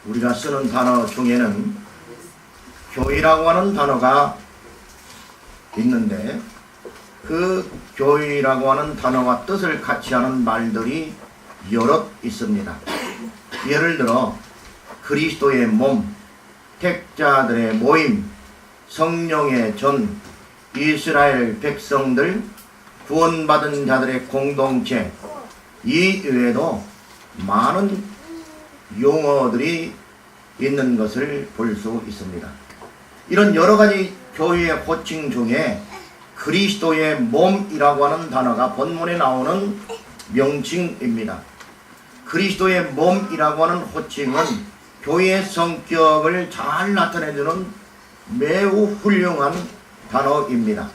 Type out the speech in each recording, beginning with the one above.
우리가 쓰는 단어 중에는 교회라고 하는 단어가 있는데, 그 교회라고 하는 단어와 뜻을 같이 하는 말들이 여럿 있습니다. 예를 들어 그리스도의 몸, 택자들의 모임, 성령의 전, 이스라엘 백성들, 구원받은 자들의 공동체, 이 외에도 많은 용어들이 있는 것을 볼 수 있습니다. 이런 여러가지 교회의 호칭 중에 그리스도의 몸이라고 하는 단어가 본문에 나오는 명칭입니다. 그리스도의 몸이라고 하는 호칭은 교회의 성격을 잘 나타내주는 매우 훌륭한 단어입니다.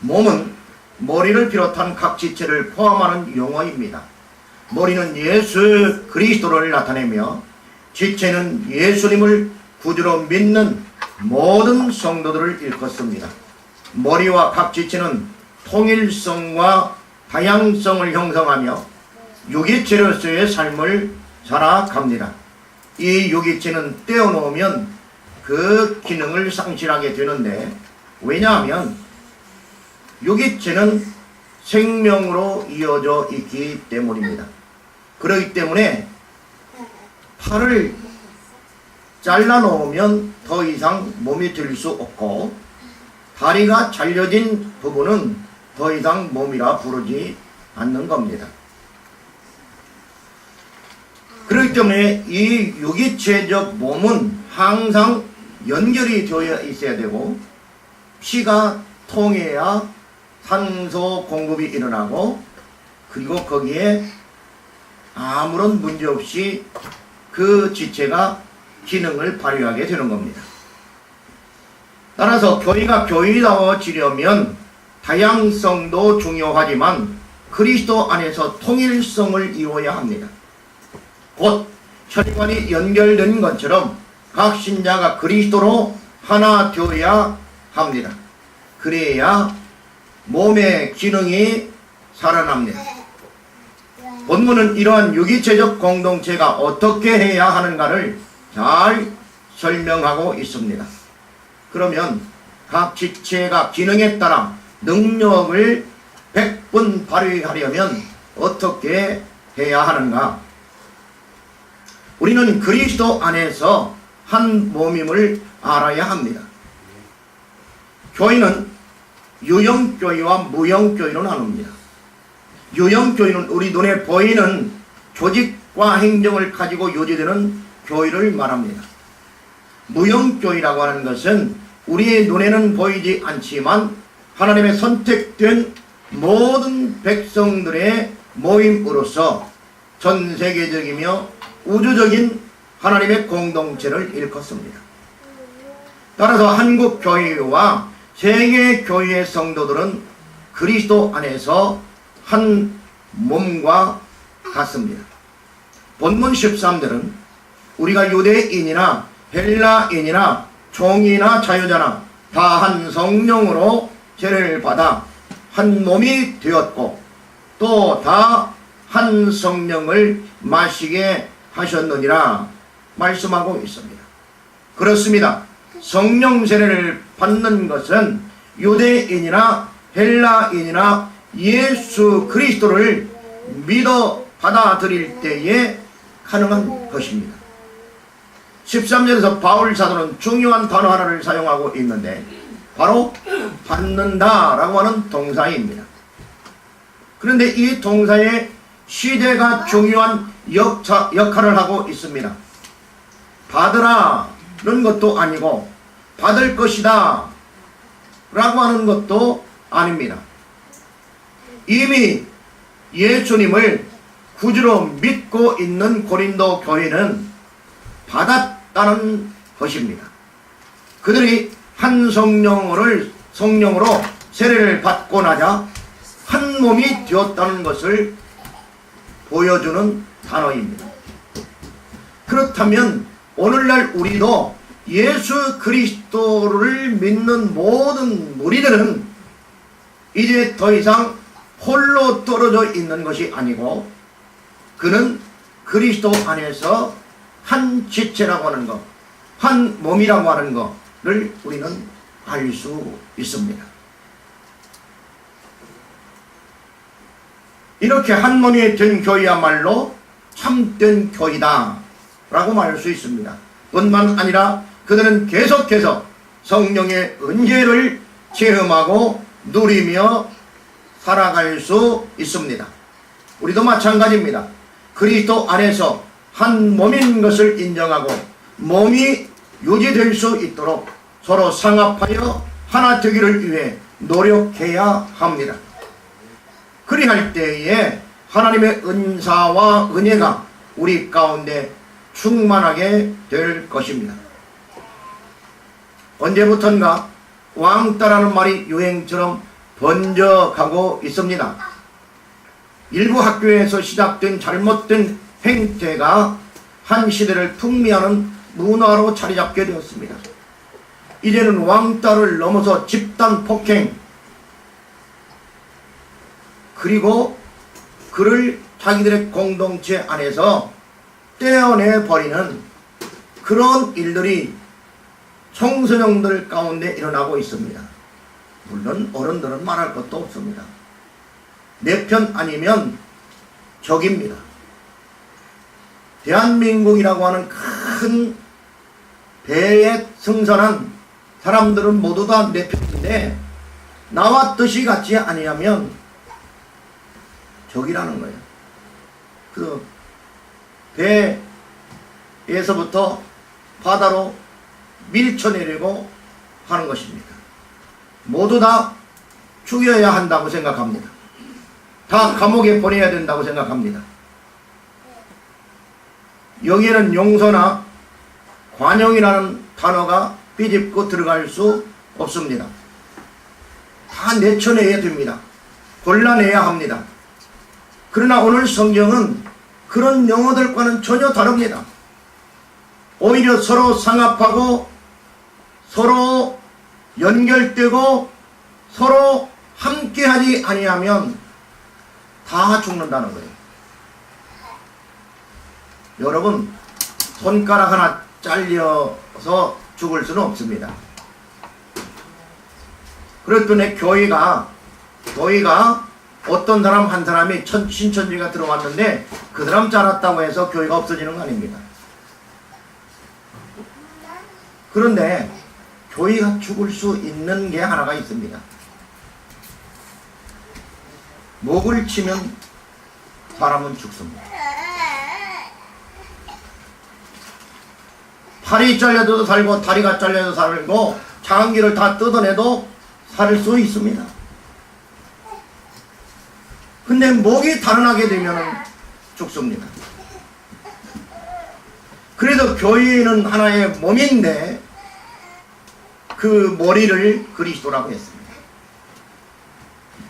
몸은 머리를 비롯한 각 지체를 포함하는 용어입니다. 머리는 예수 그리스도를 나타내며 지체는 예수님을 구주로 믿는 모든 성도들을 일컫습니다. 머리와 각 지체는 통일성과 다양성을 형성하며 유기체로서의 삶을 살아갑니다. 이 유기체는 떼어놓으면 그 기능을 상실하게 되는데, 왜냐하면 유기체는 생명으로 이어져 있기 때문입니다. 그렇기 때문에 팔을 잘라놓으면 더 이상 몸이 될 수 없고, 다리가 잘려진 부분은 더 이상 몸이라 부르지 않는 겁니다. 그렇기 때문에 이 유기체적 몸은 항상 연결이 되어 있어야 되고, 피가 통해야 산소 공급이 일어나고, 그리고 거기에 아무런 문제 없이 그 지체가 기능을 발휘하게 되는 겁니다. 따라서 교회가 교회다워지려면 다양성도 중요하지만 그리스도 안에서 통일성을 이루어야 합니다. 곧 혈관이 연결된 것처럼 각 신자가 그리스도로 하나 되어야 합니다. 그래야 몸의 기능이 살아납니다. 본문은 이러한 유기체적 공동체가 어떻게 해야 하는가를 잘 설명하고 있습니다. 그러면 각 지체가 기능에 따라 능력을 100분 발휘하려면 어떻게 해야 하는가? 우리는 그리스도 안에서 한 몸임을 알아야 합니다. 교회는 유형교회와 무형교회로 나눕니다. 유형교회는 우리 눈에 보이는 조직과 행정을 가지고 유지되는 교회를 말합니다. 무형교회라고 하는 것은 우리의 눈에는 보이지 않지만 하나님의 선택된 모든 백성들의 모임으로서 전 세계적이며 우주적인 하나님의 공동체를 일컫습니다. 따라서 한국 교회와 세계 교회의 성도들은 그리스도 안에서 한 몸과 같습니다. 본문 13절은 우리가 유대인이나 헬라인이나 종이나 자유자나 다 한 성령으로 죄를 받아 한 몸이 되었고 또 다 한 성령을 마시게 하셨느니라 말씀하고 있습니다. 그렇습니다. 성령 세례를 받는 것은 유대인이나 헬라인이나 예수 그리스도를 믿어 받아들일 때에 가능한 것입니다. 13절에서 바울 사도는 중요한 단어 하나를 사용하고 있는데 바로 받는다 라고 하는 동사입니다. 그런데 이 동사의 시대가 중요한 역할을 하고 있습니다. 받으라는 것도 아니고 받을 것이다 라고 하는 것도 아닙니다. 이미 예수님을 구주로 믿고 있는 고린도 교회는 받았다는 것입니다. 그들이 한 성령으로 세례를 받고 나자 한 몸이 되었다는 것을 보여주는 단어입니다. 그렇다면 오늘날 우리도 예수 그리스도를 믿는 모든 무리들은 이제 더 이상 홀로 떨어져 있는 것이 아니고 그는 그리스도 안에서 한 지체라고 하는 것, 한 몸이라고 하는 것을 우리는 알 수 있습니다. 이렇게 한 몸이 된 교회야말로 참된 교회다 라고 말할 수 있습니다. 뿐만 아니라 그들은 계속해서 성령의 은혜를 체험하고 누리며 살아갈 수 있습니다. 우리도 마찬가지입니다. 그리스도 안에서 한 몸인 것을 인정하고 몸이 유지될 수 있도록 서로 상합하여 하나 되기를 위해 노력해야 합니다. 그리할 때에 하나님의 은사와 은혜가 우리 가운데 충만하게 될 것입니다. 언제부턴가 왕따라는 말이 유행처럼 번져가고 있습니다. 일부 학교에서 시작된 잘못된 행태가 한 시대를 풍미하는 문화로 자리잡게 되었습니다. 이제는 왕따를 넘어서 집단 폭행, 그리고 그를 자기들의 공동체 안에서 떼어내버리는 그런 일들이 청소년들 가운데 일어나고 있습니다. 물론 어른들은 말할 것도 없습니다. 내 편 아니면 적입니다. 대한민국이라고 하는 큰 배에 승선한 사람들은 모두 다 내 편인데 나와 뜻이 같지 아니하면 적이라는 거예요. 그 배에서부터 바다로 밀쳐내려고 하는 것입니다. 모두 다 죽여야 한다고 생각합니다. 다 감옥에 보내야 된다고 생각합니다. 여기에는 용서나 관용이라는 단어가 삐집고 들어갈 수 없습니다. 다 내쳐내야 됩니다. 골라내야 합니다. 그러나 오늘 성경은 그런 용어들과는 전혀 다릅니다. 오히려 서로 상합하고 서로 연결되고 서로 함께하지 아니하면 다 죽는다는 거예요. 여러분, 손가락 하나 잘려서 죽을 수는 없습니다. 그랬더니 교회가 어떤 사람 한 사람이 신천지가 들어왔는데 그 사람 잘랐다고 해서 교회가 없어지는 거 아닙니다. 그런데 교회가 죽을 수 있는 게 하나가 있습니다. 목을 치면 사람은 죽습니다. 팔이 잘려도 살고 다리가 잘려도 살고 장기를 다 뜯어내도 살 수 있습니다. 근데 목이 달아나게 되면 죽습니다. 그래도 교회는 하나의 몸인데 그 머리를 그리스도라고 했습니다.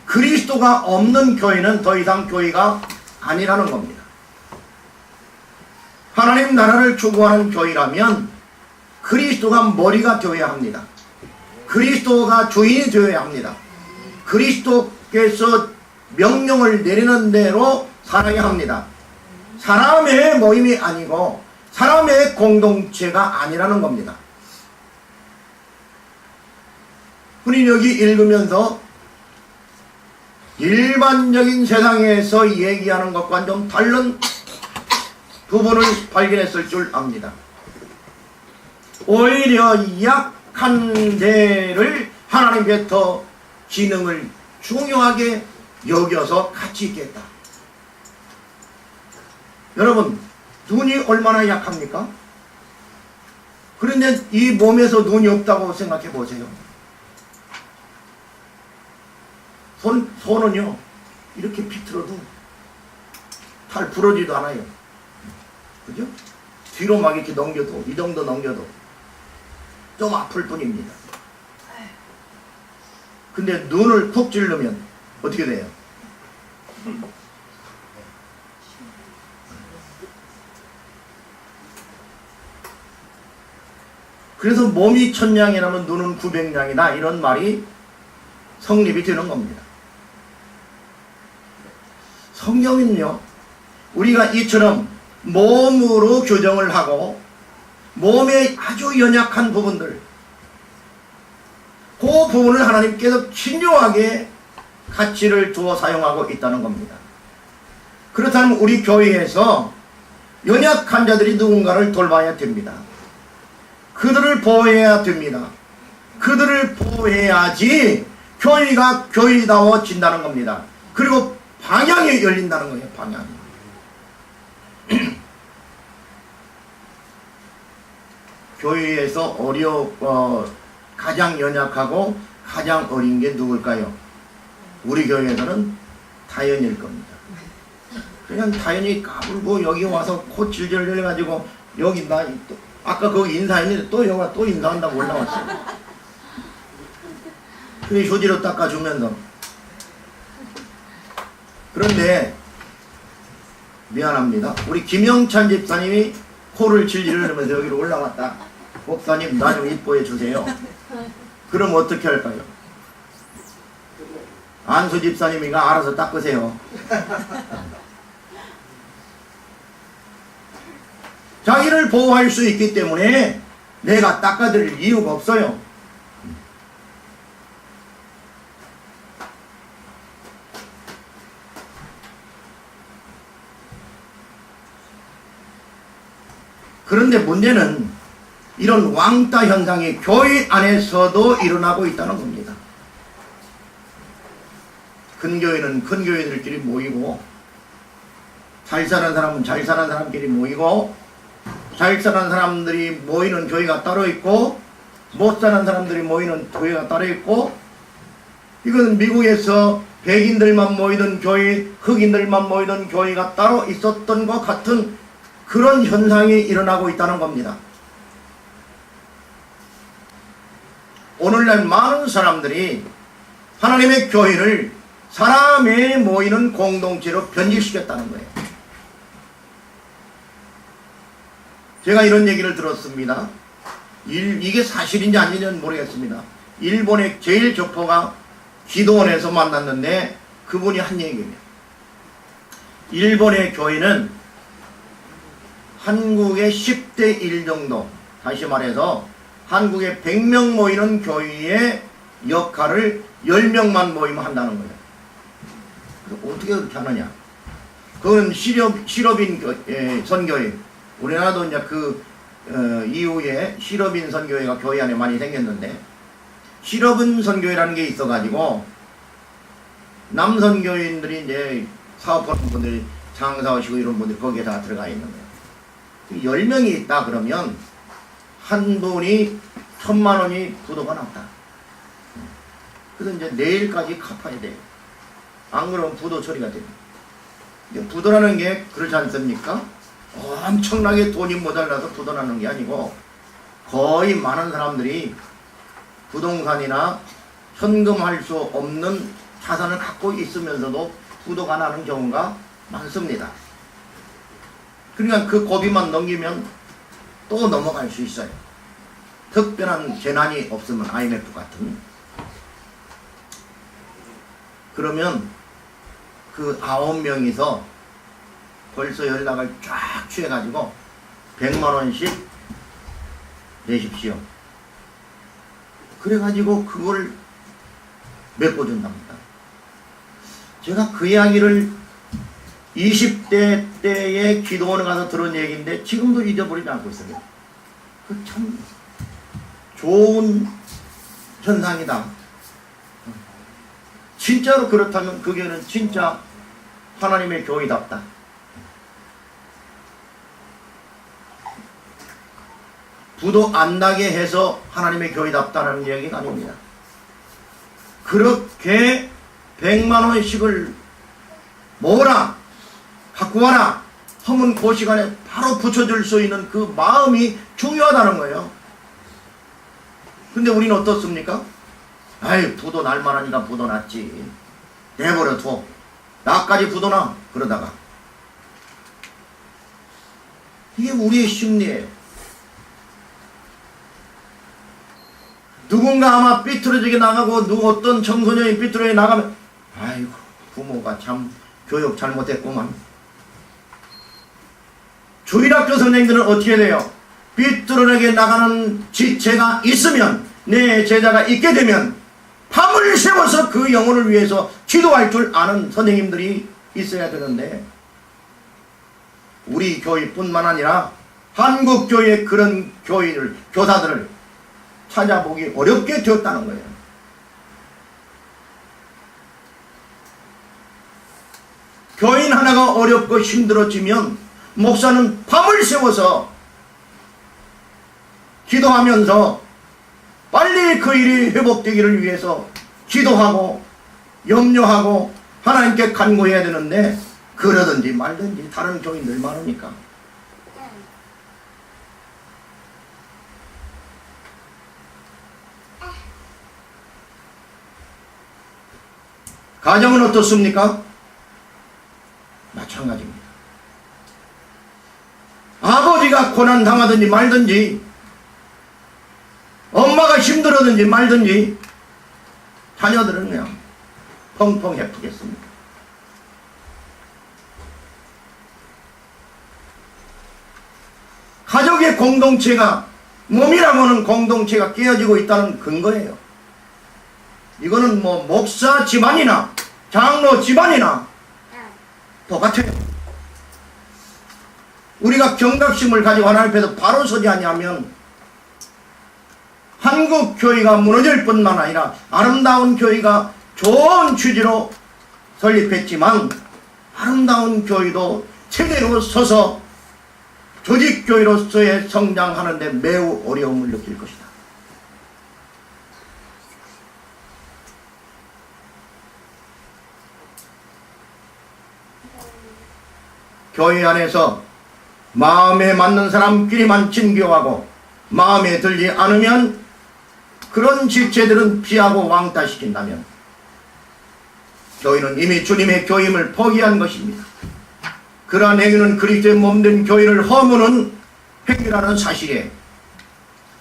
그리스도가 없는 교회는 더 이상 교회가 아니라는 겁니다. 하나님 나라를 추구하는 교회라면 그리스도가 머리가 되어야 합니다. 그리스도가 주인이 되어야 합니다. 그리스도께서 명령을 내리는 대로 살아야 합니다. 사람의 모임이 아니고 사람의 공동체가 아니라는 겁니다. 우리 여기 읽으면서 일반적인 세상에서 얘기하는 것과 좀 다른 부분을 발견했을 줄 압니다. 오히려 약한 데를 하나님께 더 기능을 중요하게 여겨서 같이 있겠다. 여러분, 눈이 얼마나 약합니까? 그런데 이 몸에서 눈이 없다고 생각해 보세요. 손은요, 이렇게 비틀어도 잘 부러지도 않아요. 그죠? 뒤로 막 이렇게 넘겨도, 이 정도 넘겨도 좀 아플 뿐입니다. 근데 눈을 푹 찌르면 어떻게 돼요? 그래서 몸이 천냥이라면 눈은 900냥이다, 이런 말이 성립이 되는 겁니다. 성경은요, 우리가 이처럼 몸으로 교정을 하고 몸의 아주 연약한 부분들, 그 부분을 하나님께서 신중하게 가치를 두어 사용하고 있다는 겁니다. 그렇다면 우리 교회에서 연약한 자들이 누군가를 돌봐야 됩니다. 그들을 보호해야 됩니다. 그들을 보호해야지 교회가 교회다워진다는 겁니다. 그리고 방향이 열린다는 거예요. 방향이. 교회에서 가장 연약하고 가장 어린 게 누굴까요? 우리 교회에서는 다현일 겁니다. 그냥 다현이 까불고 여기 와서 코 질질 흘려가지고 여기 나 아까 거기 인사했는데 또 여기가 또 인사한다고 올라왔어요. 그래 휴지로 닦아주면서. 그런데 미안합니다. 우리 김영찬 집사님이 코를 질질 흘리면서 여기로 올라왔다. 목사님 나 좀 이뻐해 주세요. 그럼 어떻게 할까요? 안수 집사님이가 알아서 닦으세요. 자기를 보호할 수 있기 때문에 내가 닦아드릴 이유가 없어요. 그런데 문제는 이런 왕따 현상이 교회 안에서도 일어나고 있다는 겁니다. 큰 교회는 큰 교회들끼리 모이고, 잘 사는 사람은 잘 사는 사람끼리 모이고, 잘 사는 사람들이 모이는 교회가 따로 있고, 못 사는 사람들이 모이는 교회가 따로 있고, 이건 미국에서 백인들만 모이던 교회, 흑인들만 모이던 교회가 따로 있었던 것 같은 그런 현상이 일어나고 있다는 겁니다. 오늘날 많은 사람들이 하나님의 교회를 사람이 모이는 공동체로 변질시켰다는 거예요. 제가 이런 얘기를 들었습니다. 이게 사실인지 아닌지는 모르겠습니다. 일본의 제일 교포가 기도원에서 만났는데 그분이 한 얘기예요. 일본의 교회는 한국의 10대 1 정도, 다시 말해서 한국에 100명 모이는 교회의 역할을 10명만 모이면 한다는 거예요. 어떻게 그렇게 하느냐? 그건 실업인 선교회. 우리나라도 이제 이후에 실업인 선교회가 교회 안에 많이 생겼는데, 실업인 선교회라는 게 있어가지고 남선교인들이 이제 사업하는 분들이 장사하시고 이런 분들이 거기에 다 들어가 있는 거예요. 10명이 있다 그러면 한 분이 1,000만 원이 부도가 났다. 그래서 이제 내일까지 갚아야 돼요. 안 그러면 부도 처리가 됩니다. 부도라는 게 그렇지 않습니까? 엄청나게 돈이 모자라서 부도나는 게 아니고, 거의 많은 사람들이 부동산이나 현금할 수 없는 자산을 갖고 있으면서도 부도가 나는 경우가 많습니다. 그러니까 그 고비만 넘기면 또 넘어갈 수 있어요. 특별한 재난이 없으면 IMF 같은. 그러면 그 9명이서 벌써 연락을 쫙 취해가지고 100만 원씩 내십시오. 그래가지고 그걸 메꿔준답니다. 제가 그 이야기를 20대 때에 기도원에 가서 들은 얘기인데 지금도 잊어버리지 않고 있어요. 그 참 좋은 현상이다. 진짜로 그렇다면 그 교회는 진짜 하나님의 교회답다. 부도 안 나게 해서 하나님의 교회답다라는 얘기가 아닙니다. 그렇게 100만 원씩을 모으라, 갖고 와라 하면 그 시간에 바로 붙여줄 수 있는 그 마음이 중요하다는 거예요. 근데 우리는 어떻습니까? 아이, 부도 날만하니까 부도 났지. 내버려 둬. 나까지 부도 나. 그러다가. 이게 우리의 심리예요. 누군가 아마 삐뚤어지게 나가고 어떤 청소년이 삐뚤어지게 나가면, 아이고, 부모가 참 교육 잘못했구만. 주일학교 선생님들은 어떻게 돼요? 삐뚤어내게 나가는 지체가 있으면, 내 제자가 있게 되면 밤을 새워서 그 영혼을 위해서 기도할 줄 아는 선생님들이 있어야 되는데, 우리 교회뿐만 아니라 한국 교회의 그런 교사들을 찾아보기 어렵게 되었다는 거예요. 교인 하나가 어렵고 힘들어지면 목사는 밤을 새워서 기도하면서 빨리 그 일이 회복되기를 위해서 기도하고 염려하고 하나님께 간구해야 되는데, 그러든지 말든지 다른 교인들 많으니까. 가정은 어떻습니까? 마찬가지입니다. 아버지가 고난 당하든지 말든지, 엄마가 힘들어든지 말든지, 자녀들은 그냥 펑펑 해프겠습니다. 가족의 공동체가, 몸이라고 하는 공동체가 깨어지고 있다는 근거예요. 이거는 뭐 목사 집안이나 장로 집안이나 똑같아요. 우리가 경각심을 가지고 하나님 앞에서 바로 서지 아니하면 한국 교회가 무너질 뿐만 아니라, 아름다운 교회가 좋은 취지로 설립했지만 아름다운 교회도 제대로 서서 조직교회로서의 성장하는데 매우 어려움을 느낄 것이다. 교회 안에서 마음에 맞는 사람끼리만 친교하고 마음에 들지 않으면 그런 지체들은 피하고 왕따시킨다면 교회는 이미 주님의 교임을 포기한 것입니다. 그러한 행위는 그리스도의 몸된 교회를 허무는 행위라는 사실에,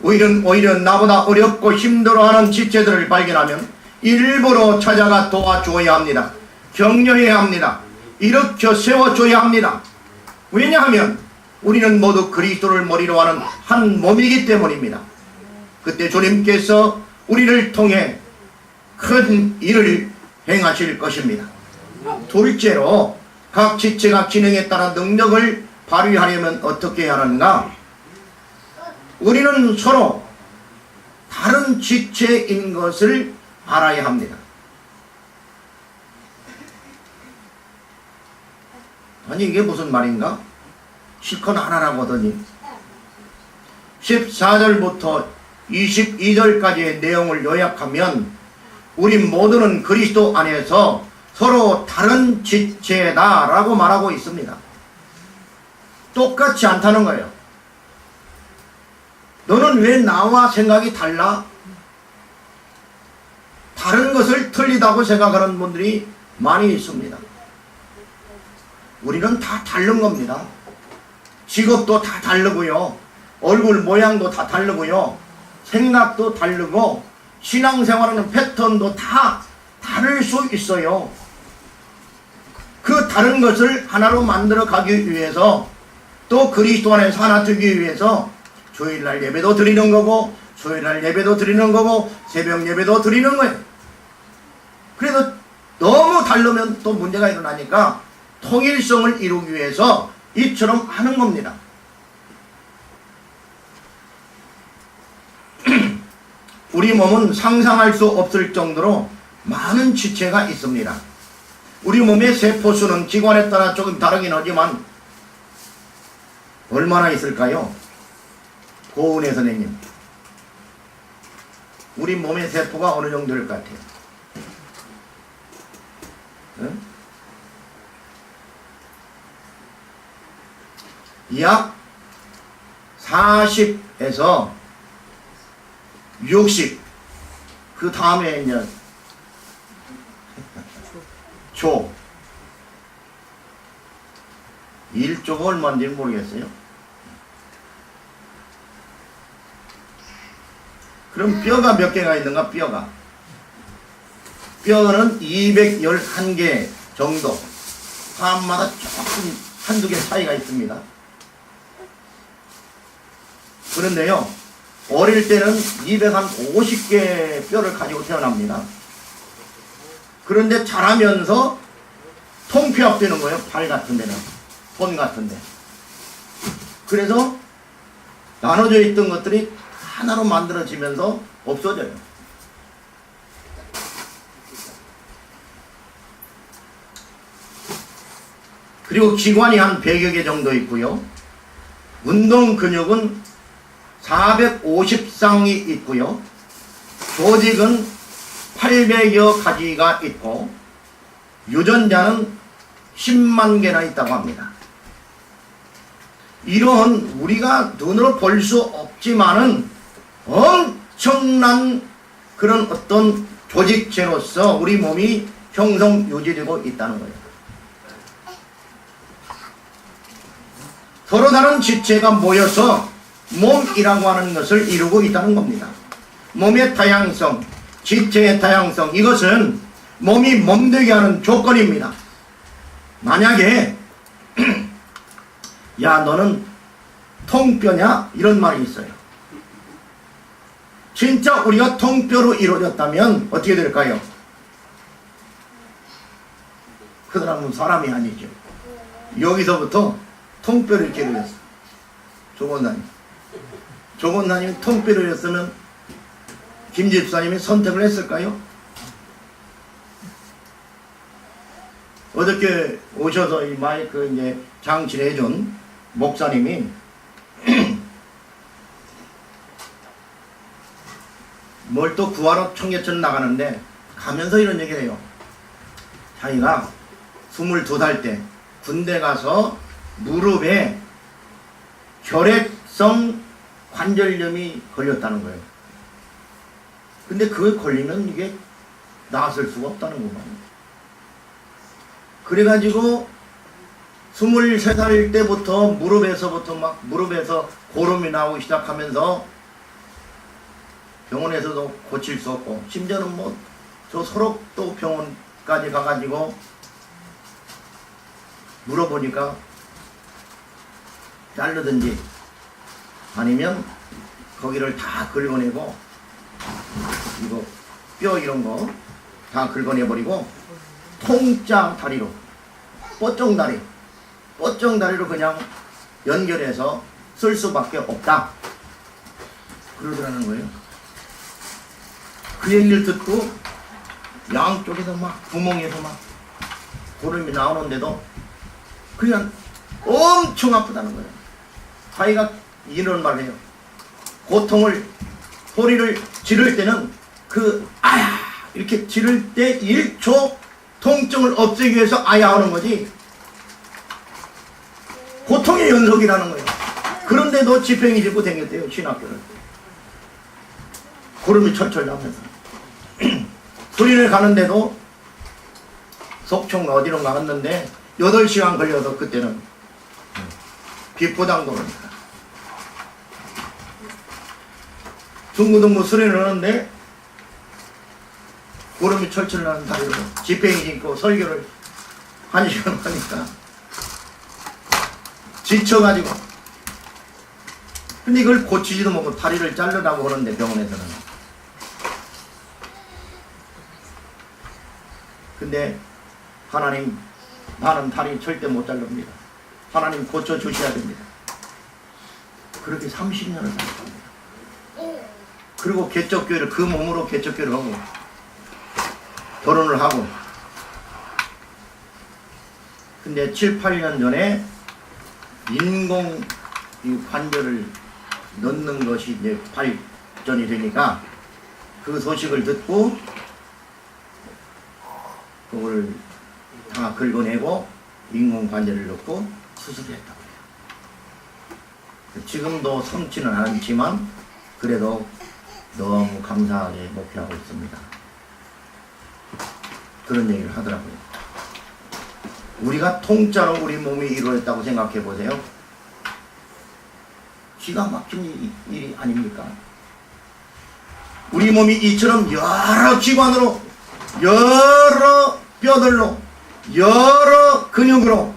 오히려 나보다 어렵고 힘들어하는 지체들을 발견하면 일부러 찾아가 도와줘야 합니다. 격려해야 합니다. 일으켜 세워줘야 합니다. 왜냐하면 우리는 모두 그리스도를 머리로 하는 한 몸이기 때문입니다. 그때 주님께서 우리를 통해 큰 일을 행하실 것입니다. 둘째로, 각 지체가 기능에 따라 능력을 발휘하려면 어떻게 해야 하는가? 우리는 서로 다른 지체인 것을 알아야 합니다. 아니 이게 무슨 말인가? 실컷 하나라고 하더니 14절부터 22절까지의 내용을 요약하면 우리 모두는 그리스도 안에서 서로 다른 지체다 라고 말하고 있습니다. 똑같지 않다는 거예요. 너는 왜 나와 생각이 달라? 다른 것을 틀리다고 생각하는 분들이 많이 있습니다. 우리는 다 다른 겁니다. 직업도 다 다르고요, 얼굴 모양도 다 다르고요, 생각도 다르고, 신앙생활하는 패턴도 다 다를 수 있어요. 그 다른 것을 하나로 만들어 가기 위해서, 또 그리스도 안에서 하나 되기 위해서 주일날 예배도 드리는 거고, 수요일날 예배도 드리는 거고, 새벽 예배도 드리는 거예요. 그래서 너무 다르면 또 문제가 일어나니까 통일성을 이루기 위해서 이처럼 하는 겁니다. 우리 몸은 상상할 수 없을 정도로 많은 지체가 있습니다. 우리 몸의 세포수는 기관에 따라 조금 다르긴 하지만 얼마나 있을까요? 고은혜 선생님, 우리 몸의 세포가 어느 정도일 것 같아요? 응? 약 40에서 60, 그 다음에 이제 조 1조가 얼마인지 모르겠어요. 그럼 뼈가 몇 개가 있는가? 뼈는 211개 정도, 사람마다 조금 한두 개 차이가 있습니다. 그런데요, 어릴 때는 250개 뼈를 가지고 태어납니다. 그런데 자라면서 통폐합되는 거예요. 발 같은 데는, 손 같은 데. 그래서 나눠져 있던 것들이 하나로 만들어지면서 없어져요. 그리고 기관이 한 100여 개 정도 있고요. 운동 근육은 450쌍이 있고요. 조직은 800여 가지가 있고 유전자는 10만 개나 있다고 합니다. 이런 우리가 눈으로 볼 수 없지만은 엄청난 그런 어떤 조직체로서 우리 몸이 형성 유지되고 있다는 거예요. 서로 다른 지체가 모여서 몸이라고 하는 것을 이루고 있다는 겁니다. 몸의 다양성, 지체의 다양성, 이것은 몸이 몸되게 하는 조건입니다. 만약에 야 너는 통뼈냐? 이런 말이 있어요. 진짜 우리가 통뼈로 이루어졌다면 어떻게 될까요? 그 사람은 사람이 아니죠. 여기서부터 통뼈를 이렇게 그렸어. 조건사님. 조건사님이 통뼈를 했으면 김 집사님이 선택을 했을까요? 어저께 오셔서 이 마이크 이제 장치를 해준 목사님이 뭘 또 구하러 청계천 나가는데 가면서 이런 얘기를 해요. 자기가 22살 때 군대 가서 무릎에 혈액성 관절염이 걸렸다는 거예요. 근데 그게 걸리면 이게 나았을 수가 없다는 거거든요. 그래가지고 23살 때부터 무릎에서 고름이 나오기 시작하면서 병원에서도 고칠 수 없고, 심지어는 뭐 저 소록도 병원까지 가가지고 물어보니까 자르든지 아니면 거기를 다 긁어내고 이거 뼈 이런 거 다 긁어내버리고 통짜 다리로 뻗정다리로 그냥 연결해서 쓸 수밖에 없다 그러더라는 거예요. 그 얘기를 듣고 양쪽에서 막 구멍에서 막 고름이 나오는데도 그냥 엄청 아프다는 거예요. 자기가 이런 말을 해요. 소리를 지를 때는 아야 이렇게 지를 때 1초 통증을 없애기 위해서 아야 하는 거지 고통의 연속이라는 거예요. 그런데도 지팽이 짚고 다녔대요. 신학교를. 고름이 철철 나면서 수련회 가는데도 속총 어디로 나갔는데 8시간 걸려서 그때는 비포당도로니까 중고등부 수련을 하는데 고름이 철철 나는 다리로 지팽이 짚고 설교를 1시간 하니까 지쳐가지고 근데 이걸 고치지도 못하고 다리를 자르라고 하는데 병원에서는 근데 하나님 나는 다리 절대 못 자릅니다. 하나님 고쳐주셔야 됩니다. 그렇게 30년을 살았습니다. 그리고 개척교회를 그 몸으로 개척교회를 하고 결혼을 하고 근데 7, 8년 전에 인공 이 관절을 넣는 것이 이제 발전이 되니까 그 소식을 듣고 그걸 다 긁어내고 인공 관절을 넣고 수술을 했다고 해요. 지금도 성취는 않지만 그래도 너무 감사하게 목표하고 있습니다. 그런 얘기를 하더라고요. 우리가 통짜로 우리 몸이 이루어졌다고 생각해 보세요. 기가 막힌 일이 아닙니까? 우리 몸이 이처럼 여러 기관으로 여러 뼈들로 여러 근육으로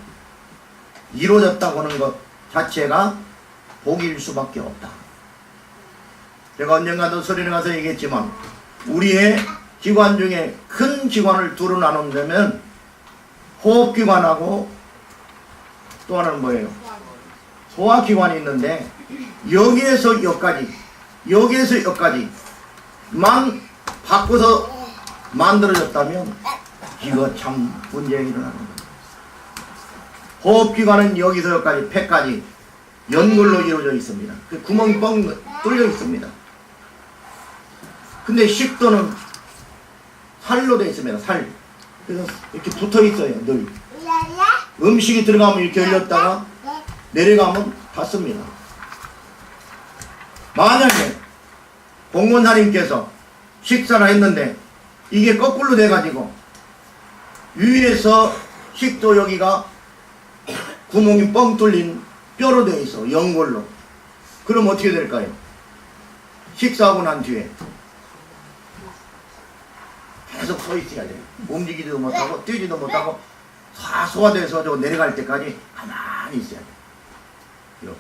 이루어졌다고 하는 것 자체가 복일 수밖에 없다. 제가 언젠가도 설인에 가서 얘기했지만 우리의 기관 중에 큰 기관을 두루 나눈다면 호흡기관하고 또 하나는 뭐예요? 소화기관이 있는데 여기에서 여기까지 여기에서 여기까지만 바꿔서 만들어졌다면 이거 참 문제가 일어나는 거예요. 호흡기관은 여기서 여기까지 폐까지 연골로 이루어져 있습니다. 그 구멍이 뻥 뚫려 있습니다. 근데 식도는 살로 되어 있습니다. 살. 그래서 이렇게 붙어 있어요. 늘. 음식이 들어가면 이렇게 열렸다가 내려가면 닫습니다. 만약에 공무원사님께서 식사를 했는데 이게 거꾸로 돼가지고 위에서 식도 여기가 구멍이 뻥 뚫린 뼈로 되어 있어. 연골로. 그럼 어떻게 될까요? 식사하고 난 뒤에 계속 서 있어야 돼요. 움직이지도 못하고 뛰지도 못하고 다 소화돼서 저 내려갈 때까지 가만히 있어야 돼요. 이렇게.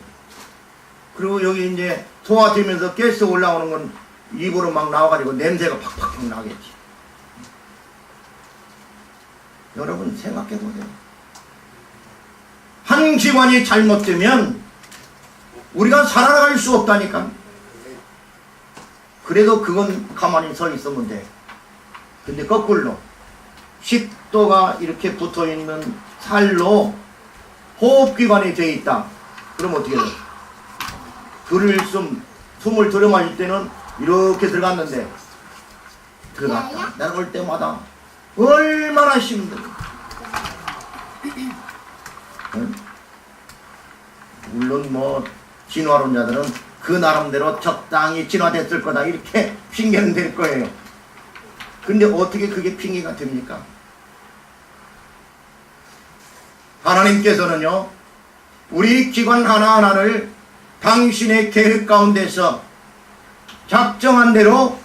그리고 여기 이제 소화되면서 가스 올라오는 건 입으로 막 나와가지고 냄새가 팍팍 나겠지. 여러분 생각해보세요. 한 기관이 잘못되면 우리가 살아갈 수 없다니까. 그래도 그건 가만히 서 있으면 돼. 근데 거꾸로 식도가 이렇게 붙어있는 살로 호흡기관이 되어 있다. 그럼 어떻게 돼? 숨을 들여 마실 때는 이렇게 들어갔는데 들어갔다 나올 때마다 얼마나 힘들어. 응? 물론 뭐 진화론자들은 그 나름대로 적당히 진화됐을 거다 이렇게 핑계는 될 거예요. 근데 어떻게 그게 핑계가 됩니까? 하나님께서는요 우리 기관 하나하나를 당신의 계획 가운데서 작정한 대로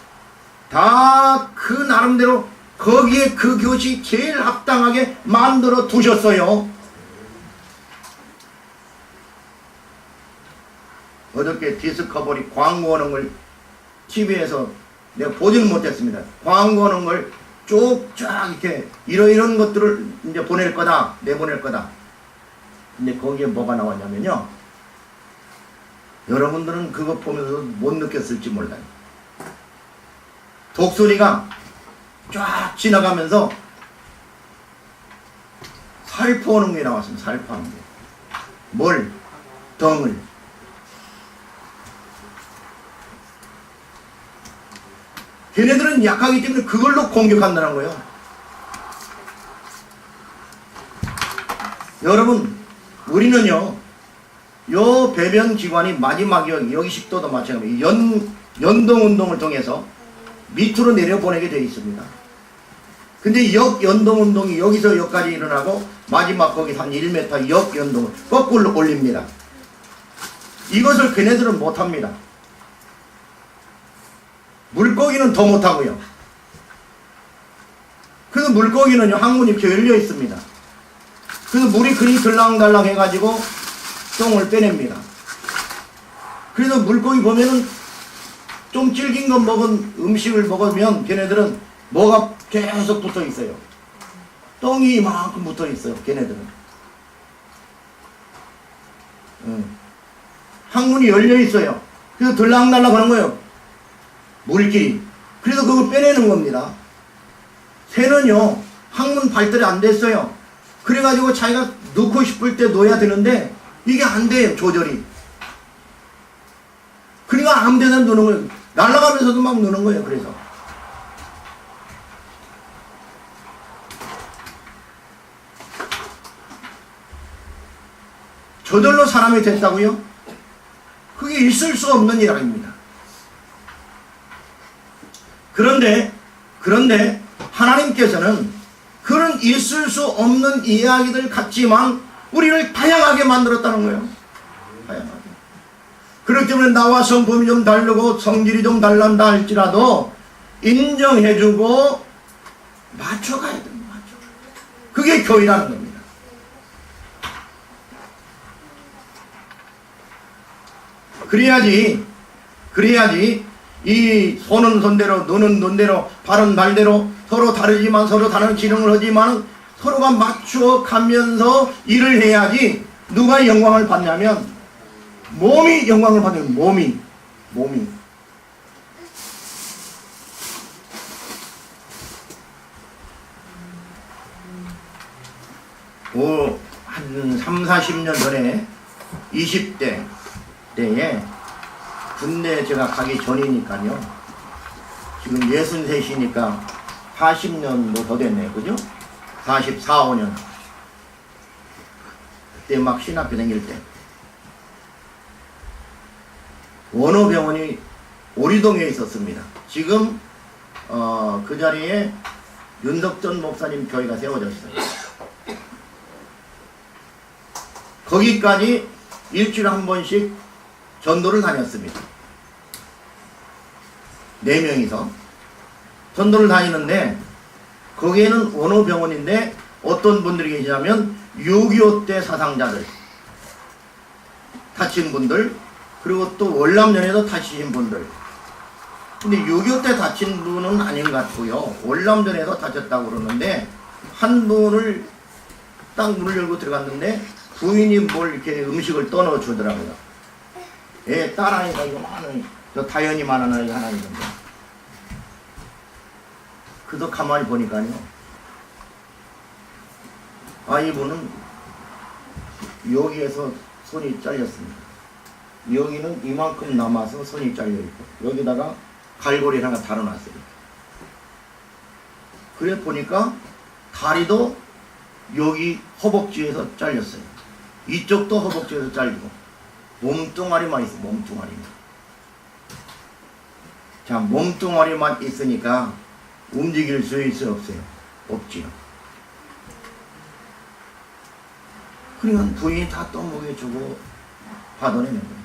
다 그 나름대로 거기에 그 교시 제일 합당하게 만들어 두셨어요. 어저께 디스커버리 광고하는 걸 TV에서 내가 보지는 못했습니다. 광고하는 걸 쭉쫙 이렇게 이런 것들을 이제 보낼 거다, 내보낼 거다. 근데 거기에 뭐가 나왔냐면요. 여러분들은 그거 보면서 못 느꼈을지 몰라요. 독수리가 쫙 지나가면서 살포하는 게 나왔습니다. 살포하는 게. 뭘? 덩을. 걔네들은 약하기 때문에 그걸로 공격한다는 거예요. 여러분, 우리는요, 요 배변 기관이 마지막이요. 여기 식도도 마찬가지입니다. 연동 운동을 통해서 밑으로 내려보내게 되어 있습니다. 근데 역연동 운동이 여기서 여기까지 일어나고 마지막 거기 한 1m 역연동을 거꾸로 올립니다. 이것을 걔네들은 못합니다. 물고기는 더 못하고요. 그래서 물고기는요 항문이 이렇게 열려 있습니다. 그래서 물이 그리 들랑달랑 해가지고 똥을 빼냅니다. 그래서 물고기 보면은 좀 질긴 거 먹은 음식을 먹으면 걔네들은 뭐가 계속 붙어 있어요. 똥이 이만큼 붙어 있어요. 걔네들은. 항문이 열려 있어요. 그래서 들락날락 하는 거예요. 물끼리. 그래서 그걸 빼내는 겁니다. 새는요 항문 발달이 안 됐어요. 그래가지고 자기가 넣고 싶을 때 넣어야 되는데 이게 안 돼요. 조절이. 그러니까 아무 데나 넣는 거예요. 날아가면서도 막 넣는 거예요. 그래서 저절로 사람이 됐다고요? 그게 있을 수 없는 일 아닙니다. 그런데 하나님께서는 그런 있을 수 없는 이야기들 같지만 우리를 다양하게 만들었다는 거예요. 다양하게. 그렇기 때문에 나와 성품이 좀 다르고 성질이 좀 달란다 할지라도 인정해주고 맞춰가야 됩니다. 그게 교회라는 겁니다. 그래야지 이 손은 손대로, 눈은 눈대로, 발은 발대로 서로 다르지만 서로 다른 기능을 하지만 서로가 맞추어 가면서 일을 해야지. 누가 영광을 받냐면 몸이 영광을 받는, 몸이 한 3, 40년 전에 20대 때에 군대 제가 가기 전이니까요. 지금 63이니까 40년도 더 됐네요. 그죠? 44, 5년. 그때 막 신학교 다닐 때. 원어병원이 오리동에 있었습니다. 지금 그 자리에 윤덕전 목사님 교회가 세워졌어요. 거기까지 일주일에 한 번씩 전도를 다녔습니다. 4명이서 전도를 다니는데 거기에는 원어병원인데 어떤 분들이 계시냐면 6.25 때 사상자들, 다친 분들, 그리고 또 월남전에서 다치신 분들. 근데 6.25 때 다친 분은 아닌 것 같고요. 월남전에서 다쳤다고 그러는데 한 분을 딱 문을 열고 들어갔는데 부인이 뭘 이렇게 음식을 떠넣어 주더라고요. 예, 딸아이가 이거 많은, 저 다현이만한 아이가 하나 있는데. 그래서 가만히 보니까요. 이분은 여기에서 손이 잘렸습니다. 여기는 이만큼 남아서 손이 잘려있고, 여기다가 갈고리를 하나 달아놨어요. 그래 보니까 다리도 여기 허벅지에서 잘렸어요. 이쪽도 허벅지에서 잘리고 몸뚱아리만 있어. 몸뚱아리만. 자, 몸뚱아리만 있으니까 움직일 수 있어요, 없어요? 없지요. 그러니까 부인이 다 떠먹여주고 받아내는 거예요.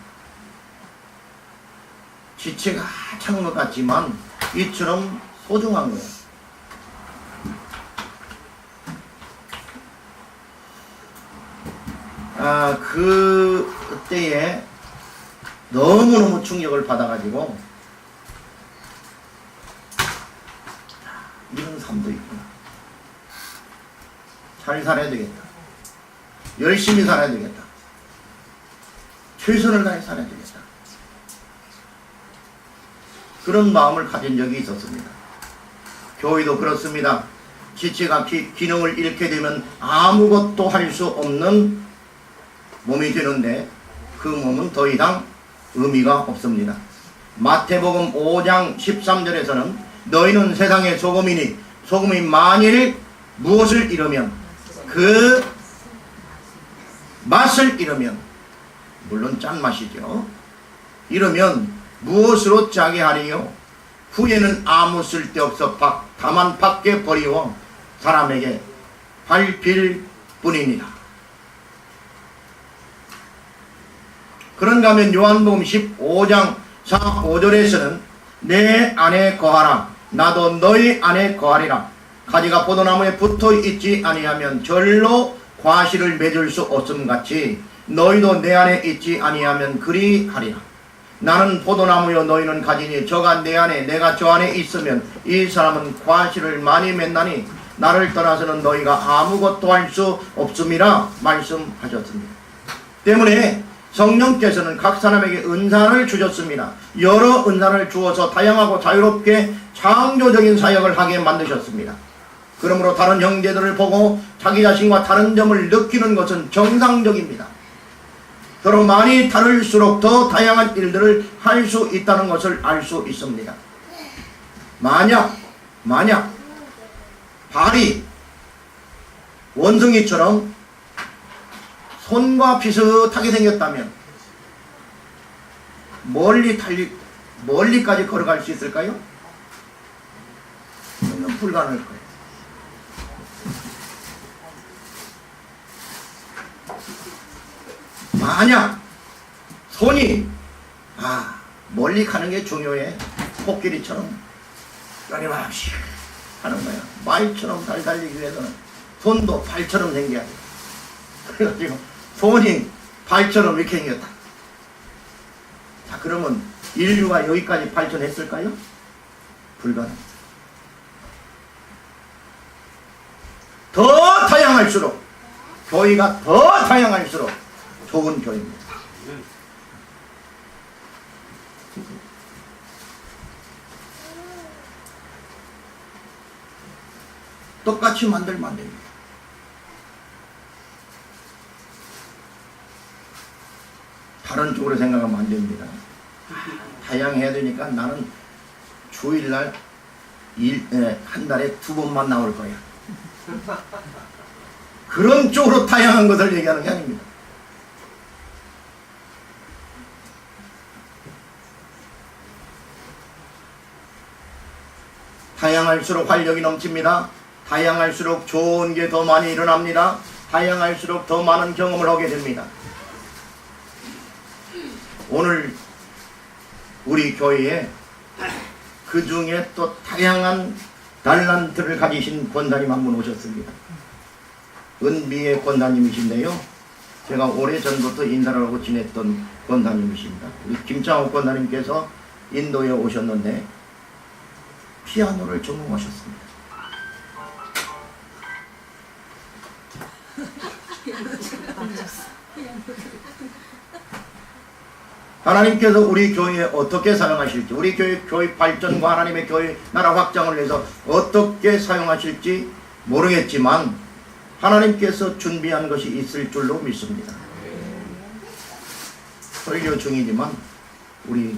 지체가 찬 것 같지만 이처럼 소중한 거예요. 그때에 너무너무 충격을 받아가지고 이런 삶도 있구나. 잘 살아야 되겠다. 열심히 살아야 되겠다. 최선을 다해 살아야 되겠다. 그런 마음을 가진 적이 있었습니다. 교회도 그렇습니다. 지체가 기능을 잃게 되면 아무것도 할 수 없는 몸이 되는데 그 몸은 더 이상 의미가 없습니다. 마태복음 5장 13절에서는 너희는 세상의 소금이니 소금이 만일 무엇을 잃으면 그 맛을 잃으면, 물론 짠맛이죠. 잃으면 무엇으로 짜게 하리요? 후에는 아무 쓸데없어 다만 밖에 버리워 사람에게 밟힐 뿐입니다. 그런가 하면 요한복음 15장 4, 5절에서는 내 안에 거하라 나도 너희 안에 거하리라. 가지가 포도나무에 붙어 있지 아니하면 절로 과실을 맺을 수 없음같이 너희도 내 안에 있지 아니하면 그리하리라. 나는 포도나무여 너희는 가지니 저가 내 안에 내가 저 안에 있으면 이 사람은 과실을 많이 맺나니 나를 떠나서는 너희가 아무것도 할 수 없음이라 말씀하셨습니다. 때문에 성령께서는 각 사람에게 은사를 주셨습니다. 여러 은사를 주어서 다양하고 자유롭게 창조적인 사역을 하게 만드셨습니다. 그러므로 다른 형제들을 보고 자기 자신과 다른 점을 느끼는 것은 정상적입니다. 서로 많이 다를수록 더 다양한 일들을 할 수 있다는 것을 알 수 있습니다. 만약 발이 원숭이처럼 손과 비슷하게 생겼다면 멀리까지 걸어갈 수 있을까요? 불가능할 거예요. 만약 손이 멀리 가는 게 중요해. 코끼리처럼 끊임없이 하는 거야. 말처럼 잘 달리기 위해서는 손도 발처럼 생겨야 돼. 그래가지고 손이 발처럼 이렇게 생겼다. 자, 그러면 인류가 여기까지 발전했을까요? 불가능합니다. 더 다양할수록, 교회가 더 다양할수록 좋은 교회입니다. 똑같이 만들면 안 됩니다. 다른 쪽으로 생각하면 안 됩니다. 다양해야 되니까 나는 주일날 한 달에 2번만 나올 거야. 그런 쪽으로 다양한 것을 얘기하는 게 아닙니다. 다양할수록 활력이 넘칩니다. 다양할수록 좋은 게 더 많이 일어납니다. 다양할수록 더 많은 경험을 하게 됩니다. 오늘 우리 교회에 그 중에 또 다양한 달란트를 가지신 권사님 한 분 오셨습니다. 은비의 권사님이신데요. 제가 오래전부터 인사를 하고 지냈던 권사님이십니다. 우리 김창호 권사님께서 인도에 오셨는데 피아노를 전공하셨습니다. 하나님께서 우리 교회에 어떻게 사용하실지, 우리 교회 발전과 하나님의 교회 나라 확장을 위해서 어떻게 사용하실지 모르겠지만 하나님께서 준비한 것이 있을 줄로 믿습니다. 설교 중이지만 우리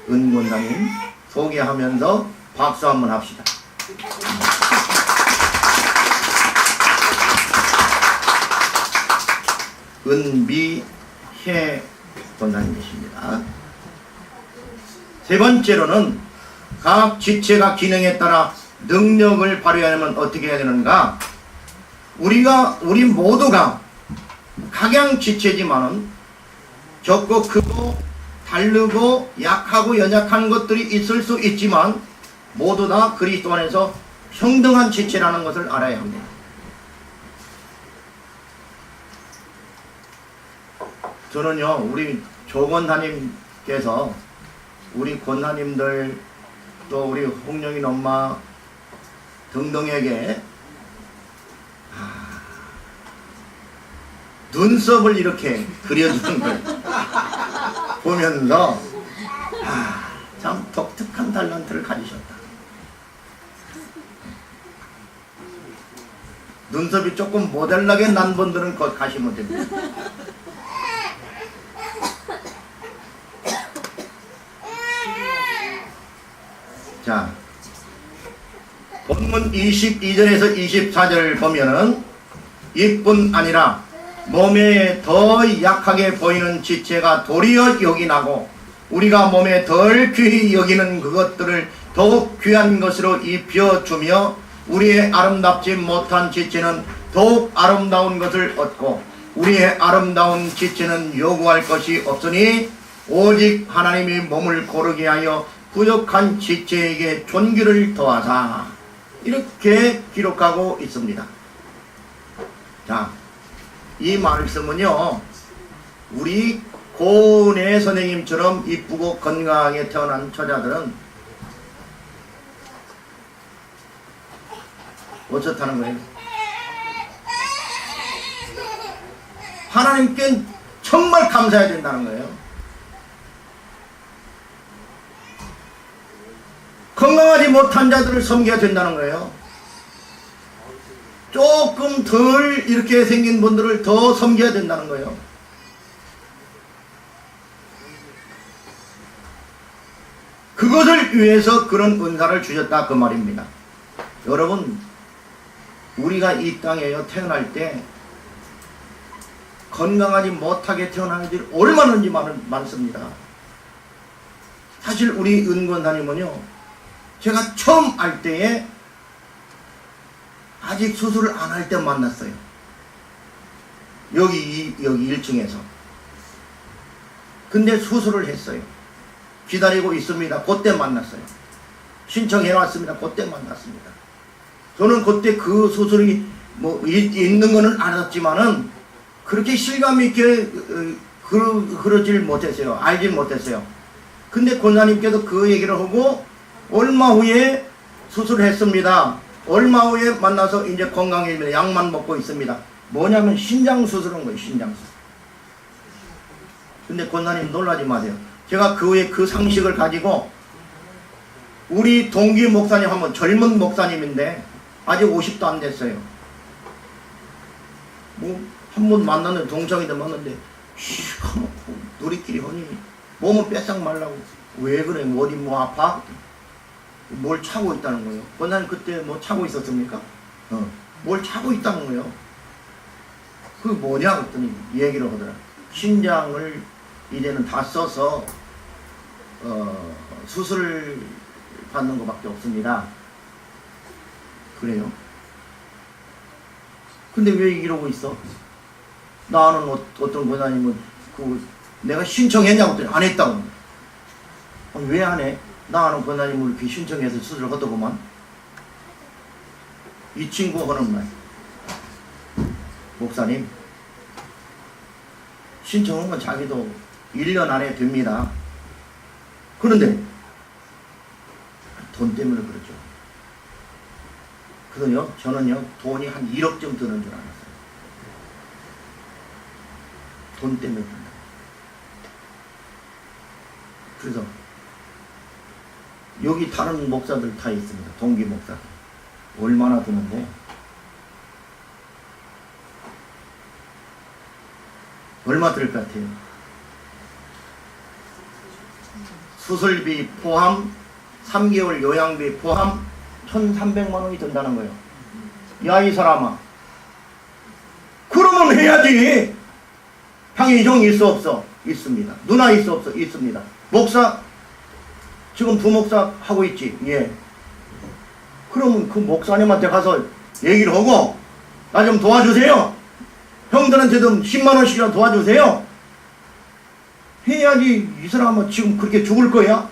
은권장님 소개하면서 박수 한번 합시다. 은미혜 권사님이십니다. 세 번째로는 각 지체가 기능에 따라 능력을 발휘하려면 어떻게 해야 되는가? 우리 모두가 각양 지체지만은 적고 크고 다르고 약하고 연약한 것들이 있을 수 있지만 모두 다 그리스도 안에서 평등한 지체라는 것을 알아야 합니다. 저는요, 우리 조권사님께서 우리 권사님들 또 우리 홍영인 엄마 등등에게 눈썹을 이렇게 그려주는 걸 보면서 참 독특한 탤런트를 가지셨다. 눈썹이 조금 모델나게 난 분들은 거기 가시면 됩니다. 자, 본문 22절에서 24절 보면은 이뿐 아니라 몸에 더 약하게 보이는 지체가 도리어 여기나고 우리가 몸에 덜 귀히 여기는 그것들을 더욱 귀한 것으로 입혀주며 우리의 아름답지 못한 지체는 더욱 아름다운 것을 얻고 우리의 아름다운 지체는 요구할 것이 없으니 오직 하나님이 몸을 고르게 하여 부족한 지체에게 존귀를 더하사 이렇게 기록하고 있습니다. 자, 이 말씀은요, 우리 고은혜 선생님처럼 이쁘고 건강하게 태어난 처자들은 어쩌다는 거예요? 하나님께 정말 감사해야 된다는 거예요. 건강하지 못한 자들을 섬겨야 된다는 거예요. 조금 덜 이렇게 생긴 분들을 더 섬겨야 된다는 거예요. 그것을 위해서 그런 은사를 주셨다 그 말입니다. 여러분, 우리가 이 땅에요 태어날 때 건강하지 못하게 태어나는 일이 얼마든지 많습니다. 사실 우리 은권사님은요, 제가 처음 알 때에 아직 수술을 안 할 때 만났어요. 여기 1층에서. 근데 수술을 했어요. 기다리고 있습니다. 그때 만났어요. 신청해놨습니다. 그때 만났습니다. 저는 그때 그 수술이 있는 거는 알았지만은 그렇게 실감 있게 그러질 못했어요. 알질 못했어요. 근데 권사님께서 그 얘기를 하고 얼마 후에 수술을 했습니다. 얼마 후에 만나서 이제 건강해집니다. 약만 먹고 있습니다. 뭐냐면 신장 수술한 거예요. 신장 수술. 근데 권사님 놀라지 마세요. 제가 그 후에 그 상식을 가지고 우리 동기 목사님 한번 젊은 목사님인데 아직 50도 안 됐어요. 뭐 한 번 만났는데 동창이도 만났는데 시커멓고 우리끼리 하니 몸을 빼싹 말라고. 왜 그래? 어디 뭐 아파? 뭘 차고 있다는 거예요. 권사님 그때 뭐 차고 있었습니까? 뭘 차고 있다는 거예요. 그 뭐냐 그랬더니 얘기를 하더라. 신장을 이제는 다 써서 수술 받는 것밖에 없습니다. 그래요? 근데 왜 이러고 있어? 나는 어떤 권사님은 내가 신청했냐고 했더니 안 했다고. 왜 안 해? 나는 권사님을 이렇게 신청해서 수술을 하더구만. 이 친구 하는 말. 목사님, 신청한 건 자기도 1년 안에 됩니다. 그런데 돈 때문에 그렇죠. 그래서요, 저는요, 돈이 한 1억쯤 드는 줄 알았어요. 돈 때문에 든다. 그래서 여기 다른 목사들 다 있습니다. 동기 목사들. 얼마나 드는데? 얼마 들 것 같아요? 수술비 포함, 3개월 요양비 포함 1,300만 원이 든다는 거예요. 야, 이 사람아. 그러면 해야지. 방해종 있어 없어? 있습니다. 누나 있어 없어? 있습니다. 목사 지금 부목사 하고 있지? 예. 그러면 그 목사님한테 가서 얘기를 하고 나 좀 도와주세요. 형들한테 좀 10만 원씩이라도 도와주세요. 해야지. 이 사람은 지금 그렇게 죽을 거야?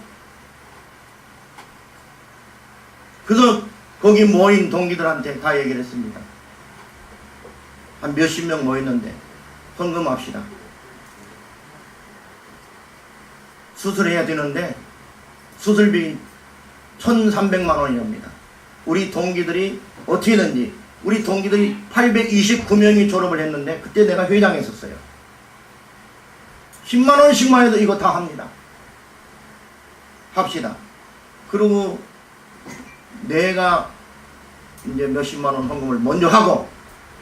그래서 거기 모인 동기들한테 다 얘기를 했습니다. 한 몇십 명 모였는데 헌금합시다. 수술해야 되는데 수술비 1,300만 원이랍니다. 우리 동기들이 어떻게든지 우리 동기들이 829명이 졸업을 했는데 그때 내가 회장했었어요. 10만 원씩만 해도 이거 다 합니다. 합시다. 그리고 내가 이제 몇십만 원 헌금을 먼저 하고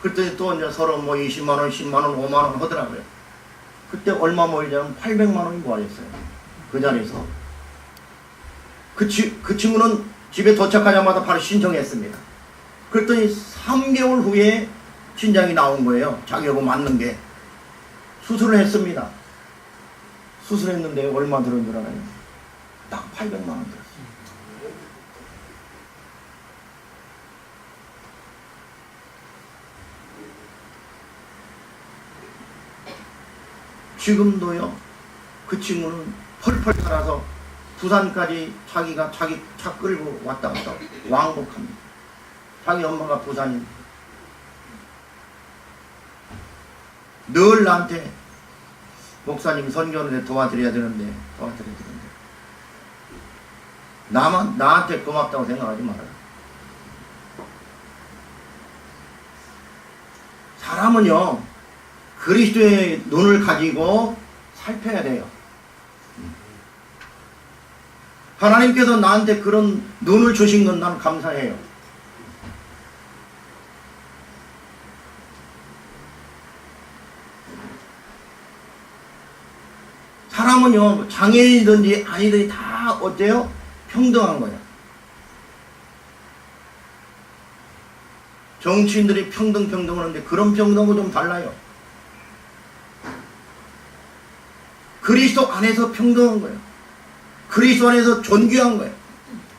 그때 또 이제 서로 뭐 20만 원, 10만 원, 5만 원 하더라고요. 그때 얼마 모이냐면 800만 원이 모아졌어요. 그 자리에서. 그 친구는 집에 도착하자마자 바로 신청했습니다. 그랬더니 3개월 후에 신장이 나온 거예요. 자기하고 맞는 게. 수술을 했습니다. 수술했는데 얼마 들은 줄 알아요? 딱 800만 원 들었어요. 지금도요, 그 친구는 펄펄 살아서 부산까지 자기가 자기 차 끌고 왔다 갔다 왕복합니다. 자기 엄마가 부산인. 늘 나한테 목사님 선교하는데 도와드려야 되는데 나한테 고맙다고 생각하지 말아요. 사람은요, 그리스도의 눈을 가지고 살펴야 돼요. 하나님께서 나한테 그런 눈을 주신 건 난 감사해요. 사람은요, 장애인이든지 아니든지 다 어때요? 평등한 거예요. 정치인들이 평등 하는데 그런 평등하고 좀 달라요. 그리스도 안에서 평등한 거예요. 그리스도 안에서 존귀한 거예요.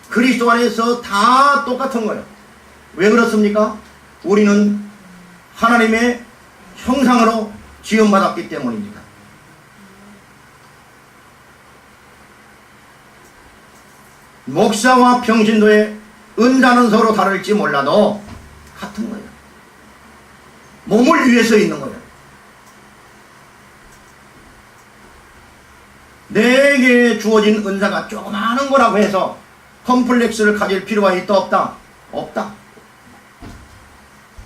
그리스도 안에서 다 똑같은 거예요. 왜 그렇습니까? 우리는 하나님의 형상으로 지음받았기 때문입니다. 목사와 평신도의 은사는 서로 다를지 몰라도 같은 거예요. 몸을 위해서 있는 거예요. 내 우리에게 주어진 은사가 조그마한 거라고 해서 컴플렉스를 가질 필요가 있다 없다? 없다.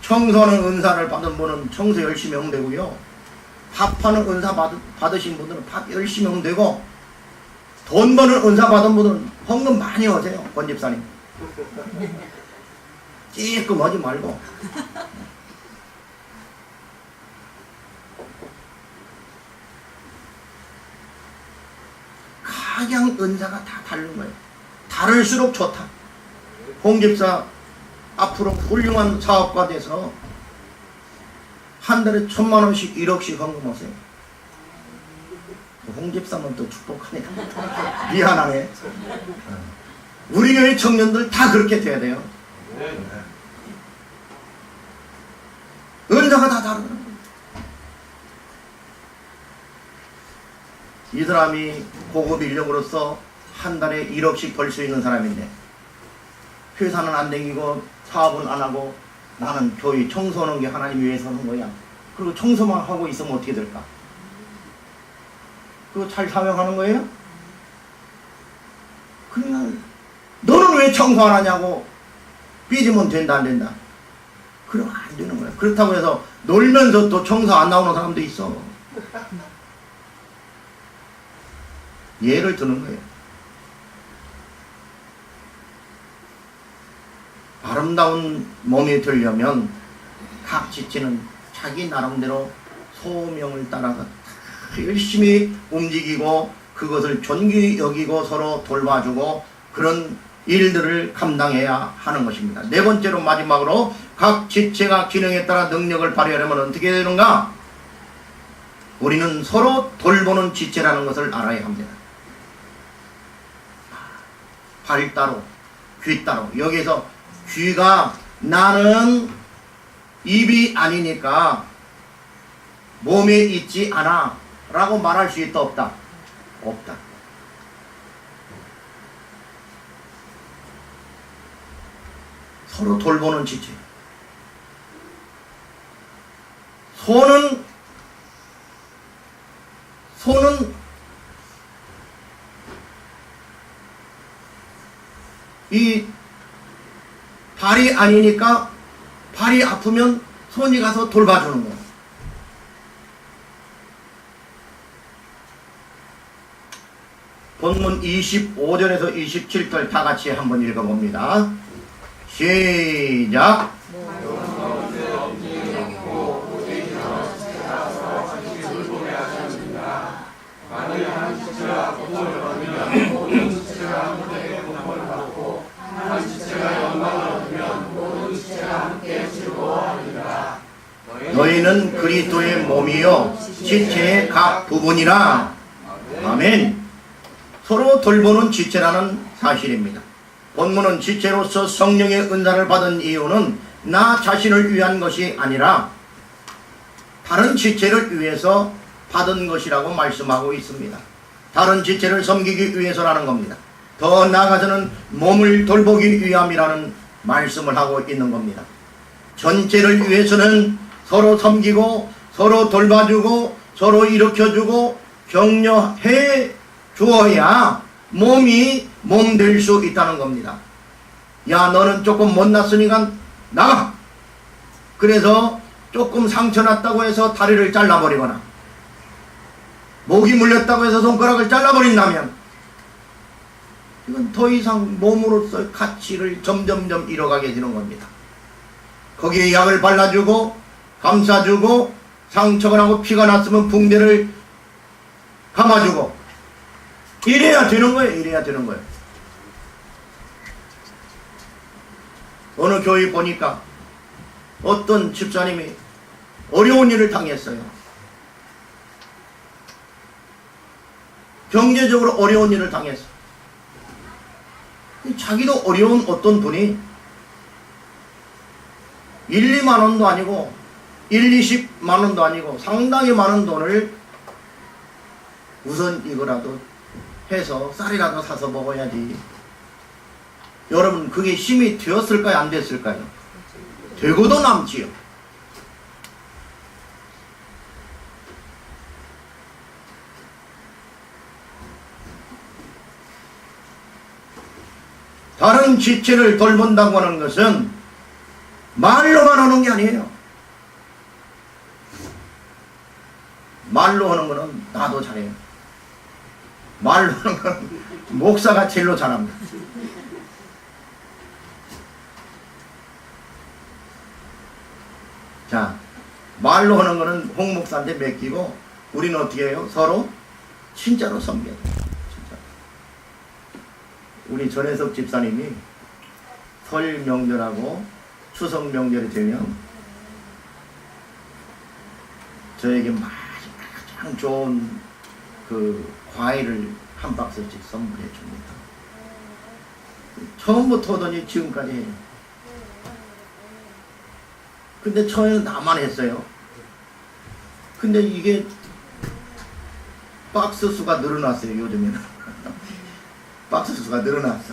청소하는 은사를 받은 분은 청소 열심히 하면 되고요. 밥하는 은사 받으신 분들은 밥 열심히 하면 되고, 돈 버는 은사 받은 분들은 헌금 많이 하세요. 권 집사님. 찔끔 하지 말고. 가장 은사가 다 다른 거예요. 다를수록 좋다. 홍 집사 앞으로 훌륭한 사업가 돼서 한 달에 1,000,000원씩 1억씩 헌금하세요. 홍 집사는 또 축복하네. 미안하네. 우리 교회 청년들 다 그렇게 돼야 돼요. 은사가 다 다르더라고요. 이 사람이 고급 인력으로서 한 달에 1억씩 벌 수 있는 사람인데, 회사는 안 다니고 사업은 안 하고 나는 교회 청소하는 게 하나님 위해서 하는 거야. 그리고 청소만 하고 있으면 어떻게 될까? 그거 잘 사용하는 거예요? 그러면 너는 왜 청소 안 하냐고 삐지면 된다 안 된다? 그러면 안 되는 거야. 그렇다고 해서 놀면서 또 청소 안 나오는 사람도 있어. 예를 드는 거예요. 아름다운 몸이 되려면 각 지체는 자기 나름대로 소명을 따라서 열심히 움직이고 그것을 존귀 여기고 서로 돌봐주고 그런 일들을 감당해야 하는 것입니다. 네 번째로 마지막으로 각 지체가 기능에 따라 능력을 발휘하려면 어떻게 되는가? 우리는 서로 돌보는 지체라는 것을 알아야 합니다. 발 따로 귀 따로. 여기에서 귀가 나는 입이 아니니까 몸에 있지 않아 라고 말할 수 있다 없다? 없다. 서로 돌보는 지체. 손은 이 발이 아니니까 발이 아프면 손이 가서 돌봐주는 거예요. 본문 25절에서 27절 다 같이 한번 읽어봅니다. 시작. 너희는 그리스도의 몸이요 지체의 각 부분이라. 아멘. 서로 돌보는 지체라는 사실입니다. 본문은 지체로서 성령의 은사를 받은 이유는 나 자신을 위한 것이 아니라 다른 지체를 위해서 받은 것이라고 말씀하고 있습니다. 다른 지체를 섬기기 위해서라는 겁니다. 더 나아가서는 몸을 돌보기 위함이라는 말씀을 하고 있는 겁니다. 전체를 위해서는 서로 섬기고 서로 돌봐주고 서로 일으켜주고 격려해 주어야 몸이 몸 될 수 있다는 겁니다. 야, 너는 조금 못났으니까 나가. 그래서 조금 상처 났다고 해서 다리를 잘라버리거나 목이 물렸다고 해서 손가락을 잘라버린다면 이건 더 이상 몸으로서의 가치를 점점점 잃어가게 되는 겁니다. 거기에 약을 발라주고 감싸주고 상처가 나고 피가 났으면 붕대를 감아주고 이래야 되는 거예요. 이래야 되는 거예요. 어느 교회 보니까 어떤 집사님이 어려운 일을 당했어요. 경제적으로 어려운 일을 당했어. 자기도 어려운 어떤 분이 1, 2만 원도 아니고 1, 20만 원도 아니고 상당히 많은 돈을 우선 이거라도 해서 쌀이라도 사서 먹어야지. 여러분 그게 힘이 되었을까요? 안 됐을까요? 되고도 남지요. 다른 지체를 돌본다고 하는 것은 말로만 하는 게 아니에요. 말로 하는 거는 나도 잘해요. 말로 하는 거는 목사가 제일로 잘합니다. 자, 말로 하는 거는 홍 목사한테 맡기고 우리는 어떻게 해요? 서로 진짜로 섬겨야 돼요. 진짜. 우리 전혜석 집사님이 설 명절하고 추석 명절이 되면 저에게 가장 좋은 그 과일을 한 박스씩 선물해 줍니다. 처음부터 오더니 지금까지 해요. 근데 처음에는 나만 했어요. 근데 이게 박스 수가 늘어났어요. 요즘에는 박스 수가 늘어났어.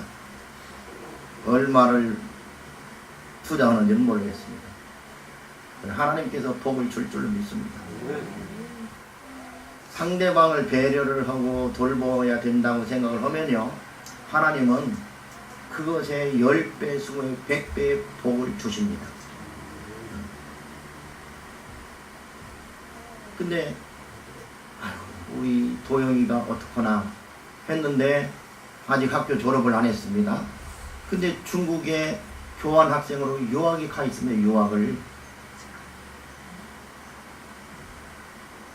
얼마를 투자하는지는 모르겠습니다. 하나님께서 복을 줄 줄로 믿습니다. 상대방을 배려를 하고 돌보아야 된다고 생각을 하면요, 하나님은 그것에 10배 수의 100배의 복을 주십니다. 근데 우리 도영이가 어떡하나 했는데 아직 학교 졸업을 안 했습니다. 근데 중국에 교환학생으로 유학이 가 있으면 유학을,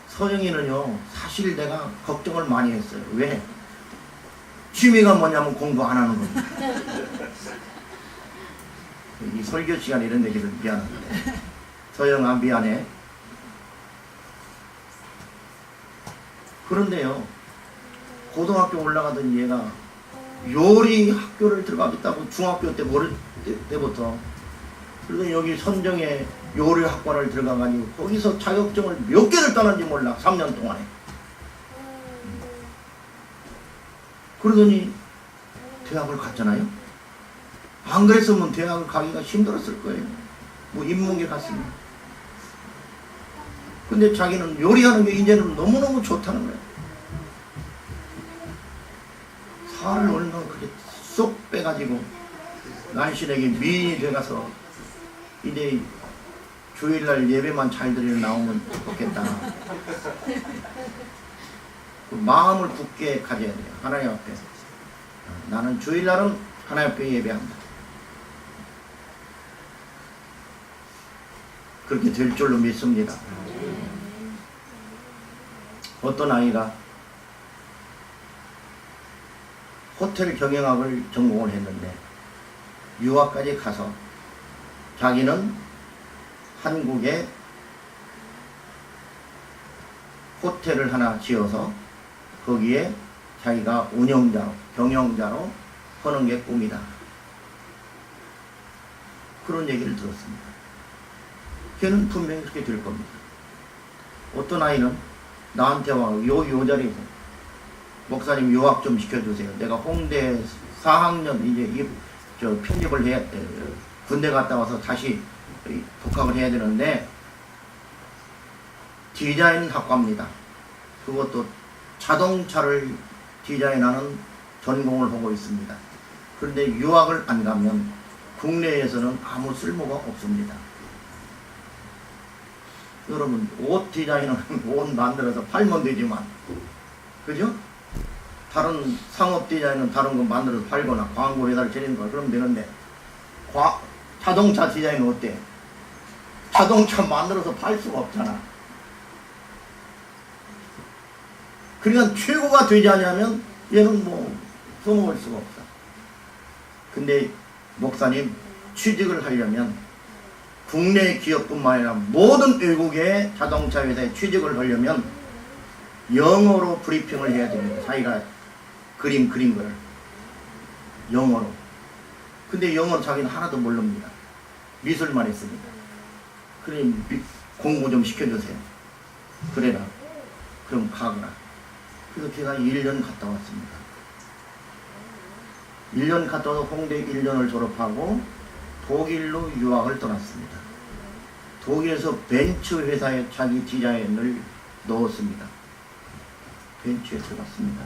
서영이는요 사실 내가 걱정을 많이 했어요. 왜? 취미가 뭐냐면 공부 안 하는 겁니다. 이 설교 시간 이런 얘기를 미안한데, 서영아 미안해. 그런데요, 고등학교 올라가던 얘가 요리 학교를 들어가겠다고 중학교 때 모를 때부터, 그래서 여기 선정에 요리 학과를 들어가가지고 거기서 자격증을 몇 개를 따는지 몰라. 3년 동안에. 그러더니 대학을 갔잖아요. 안 그랬으면 대학을 가기가 힘들었을 거예요. 뭐 인문계 갔으면. 근데 자기는 요리하는 게 이제는 너무너무 좋다는 거예요. 살을 얼마나 그렇게 쏙 빼가지고 난신에게 미인이 돼가서 이제 주일날 예배만 잘 드리러 나오면 좋겠다. 그 마음을 굳게 가져야 돼요. 하나님 앞에. 나는 주일날은 하나님 앞에 예배한다. 그렇게 될 줄로 믿습니다. 어떤 아이가 호텔 경영학을 전공을 했는데 유학까지 가서 자기는 한국에 호텔을 하나 지어서 거기에 자기가 운영자로, 경영자로 하는 게 꿈이다. 그런 얘기를 들었습니다. 걔는 분명히 그렇게 될 겁니다. 어떤 아이는 나한테 와, 요 자리에서 목사님 유학 좀 시켜주세요. 내가 홍대 4학년 이제 편입을 해야 돼. 군대 갔다 와서 다시 복학을 해야 되는데 디자인 학과입니다. 그것도 자동차를 디자인하는 전공을 하고 있습니다. 그런데 유학을 안 가면 국내에서는 아무 쓸모가 없습니다. 여러분, 옷 디자인은 옷 만들어서 팔면 되지만, 그죠? 다른 상업 디자인은 다른 거 만들어서 팔거나 광고 회사를 차리는 거 그러면 되는데, 자동차 디자인은 어때? 자동차 만들어서 팔 수가 없잖아. 그러니까 최고가 되지 않으면 얘는 뭐 써먹을 수가 없어. 근데 목사님, 취직을 하려면 국내 기업뿐만 아니라 모든 외국의 자동차 회사에 취직을 하려면 영어로 브리핑을 해야 됩니다. 자기가 그린 거를 영어로. 근데 영어는 자기는 하나도 모릅니다. 미술만 했습니다. 그래, 공부 좀 시켜주세요. 그래라. 그럼 가거라. 그래서 걔가 1년 갔다 왔습니다. 1년 갔다 와서 홍대 1년을 졸업하고 독일로 유학을 떠났습니다. 독일에서 벤츠 회사에 자기 디자인을 넣었습니다. 벤츠에 들어갔습니다.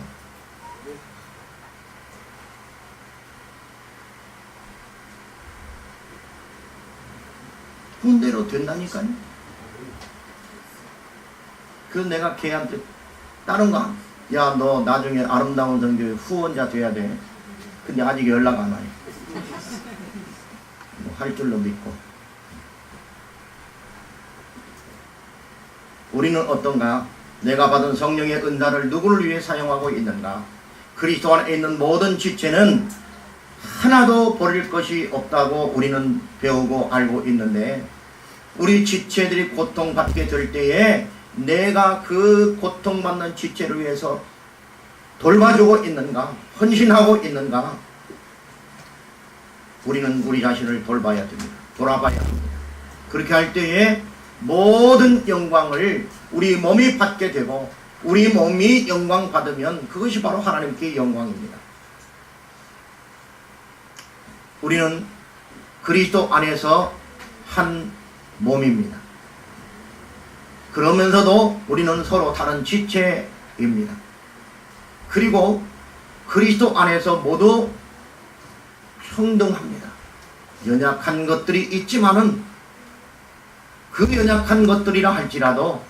군대로 된다니까요. 그래서 내가 걔한테 다른 거, 야, 너 나중에 아름다운 선교회 후원자 돼야 돼. 근데 아직 연락 안 와요. 뭐 할 줄로 믿고. 우리는 어떤가? 내가 받은 성령의 은사를 누구를 위해 사용하고 있는가? 그리스도 안에 있는 모든 지체는 하나도 버릴 것이 없다고 우리는 배우고 알고 있는데, 우리 지체들이 고통받게 될 때에 내가 그 고통받는 지체를 위해서 돌봐주고 있는가? 헌신하고 있는가? 우리는 우리 자신을 돌봐야 됩니다. 돌아봐야 합니다. 그렇게 할 때에 모든 영광을 우리 몸이 받게 되고, 우리 몸이 영광 받으면 그것이 바로 하나님께 영광입니다. 우리는 그리스도 안에서 한 몸입니다. 그러면서도 우리는 서로 다른 지체입니다. 그리고 그리스도 안에서 모두 평등합니다. 연약한 것들이 있지만은 그 연약한 것들이라 할지라도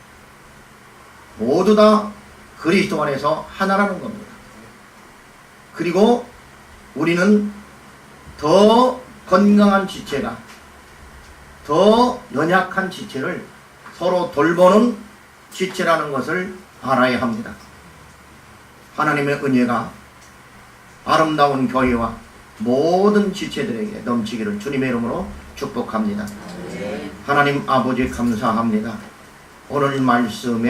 모두 다 그리스도 안에서 하나라는 겁니다. 그리고 우리는 더 건강한 지체가 더 연약한 지체를 서로 돌보는 지체라는 것을 알아야 합니다. 하나님의 은혜가 아름다운 교회와 모든 지체들에게 넘치기를 주님의 이름으로 축복합니다. 하나님 아버지 감사합니다. 오늘 말씀에